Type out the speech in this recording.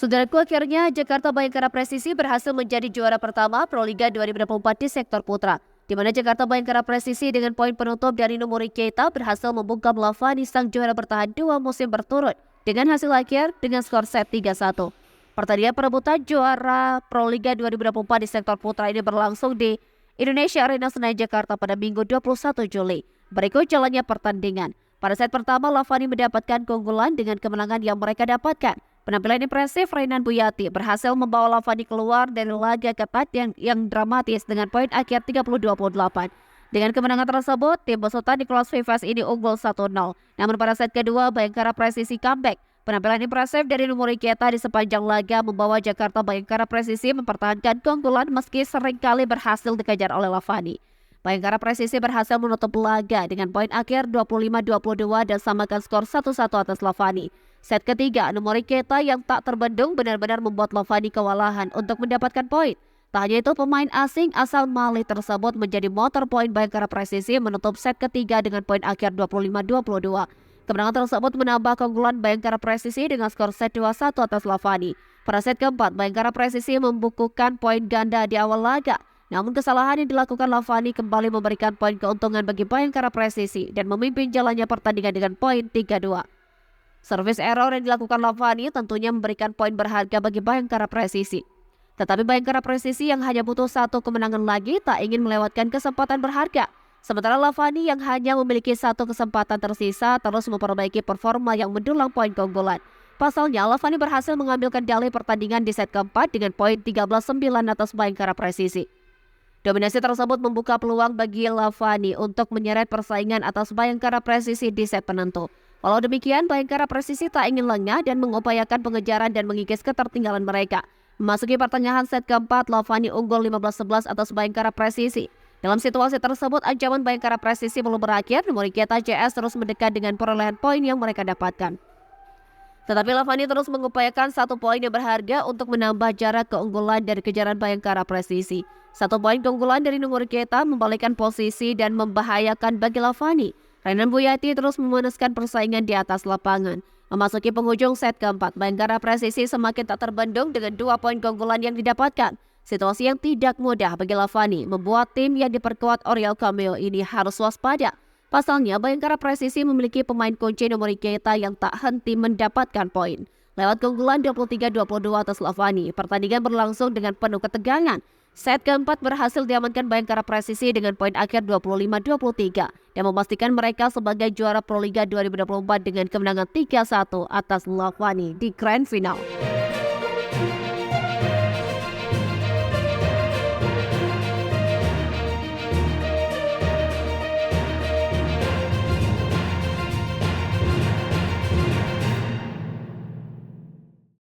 Saudaraku, akhirnya Jakarta Bayangkara Presisi berhasil menjadi juara pertama Proliga 2024 di sektor putra, di mana Jakarta Bayangkara Presisi dengan poin penutup dari Numuri Keita berhasil membungkam Lavani sang juara bertahan 2 musim berturut dengan hasil akhir dengan skor set 3-1. Pertandingan perebutan juara Proliga 2024 di sektor putra ini berlangsung di Indonesia Arena Senayan Jakarta pada Minggu 21 Juli. Berikut jalannya pertandingan. Pada set pertama, Lavani mendapatkan keunggulan dengan kemenangan yang mereka dapatkan. Penampilan impresif Rainan Buyati berhasil membawa Lavani keluar dari laga ketat yang dramatis dengan poin akhir 30-28. Dengan kemenangan tersebut, tim besutan di kelas Vivas ini unggul 1-0. Namun pada set kedua, Bayangkara Presisi comeback. Penampilan impresif dari Numuri Keita di sepanjang laga membawa Jakarta Bayangkara Presisi mempertahankan keunggulan meski seringkali berhasil dikejar oleh Lavani. Bayangkara Presisi berhasil menutup laga dengan poin akhir 25-22 dan samakan skor 1-1 atas Lavani. Set ketiga, Numuri Keita yang tak terbendung benar-benar membuat Lavani kewalahan untuk mendapatkan poin. Tak hanya itu, pemain asing asal Mali tersebut menjadi motor poin Bayangkara Presisi menutup set ketiga dengan poin akhir 25-22. Kemenangan tersebut menambah keunggulan Bayangkara Presisi dengan skor set 2-1 atas Lavani. Pada set keempat, Bayangkara Presisi membukukan poin ganda di awal laga. Namun kesalahan yang dilakukan Lavani kembali memberikan poin keuntungan bagi Bayangkara Presisi dan memimpin jalannya pertandingan dengan poin 3-2. Servis error yang dilakukan Lavani tentunya memberikan poin berharga bagi Bayangkara Presisi. Tetapi Bayangkara Presisi yang hanya butuh satu kemenangan lagi tak ingin melewatkan kesempatan berharga. Sementara Lavani yang hanya memiliki satu kesempatan tersisa terus memperbaiki performa yang mendulang poin keunggulan. Pasalnya, Lavani berhasil mengambil kendali pertandingan di set keempat dengan poin 13-9 atas Bayangkara Presisi. Dominasi tersebut membuka peluang bagi Lavani untuk menyeret persaingan atas Bayangkara Presisi di set penentu. Walau demikian, Bayangkara Presisi tak ingin lengah dan mengupayakan pengejaran dan mengikis ketertinggalan mereka. Memasuki pertengahan set keempat, Lavani unggul 15-11 atas Bayangkara Presisi. Dalam situasi tersebut, ancaman Bayangkara Presisi belum berakhir. Numuri Keita JS terus mendekat dengan perolehan poin yang mereka dapatkan. Tetapi Lavani terus mengupayakan satu poin yang berharga untuk menambah jarak keunggulan dari kejaran Bayangkara Presisi. Satu poin keunggulan dari Numuri Keita membalikkan posisi dan membahayakan bagi Lavani. Rainan Buyati terus memanaskan persaingan di atas lapangan. Memasuki penghujung set keempat, Bayangkara Presisi semakin tak terbendung dengan 2 poin keunggulan yang didapatkan. Situasi yang tidak mudah bagi Lavani membuat tim yang diperkuat Oriol Cameo ini harus waspada. Pasalnya, Bayangkara Presisi memiliki pemain kunci Numuri Keita yang tak henti mendapatkan poin. Lewat keunggulan 23-22 atas Lavani, pertandingan berlangsung dengan penuh ketegangan. Set keempat berhasil diamankan Bayangkara Presisi dengan poin akhir 25-23 dan memastikan mereka sebagai juara Proliga 2024 dengan kemenangan 3-1 atas Lavani di Grand Final.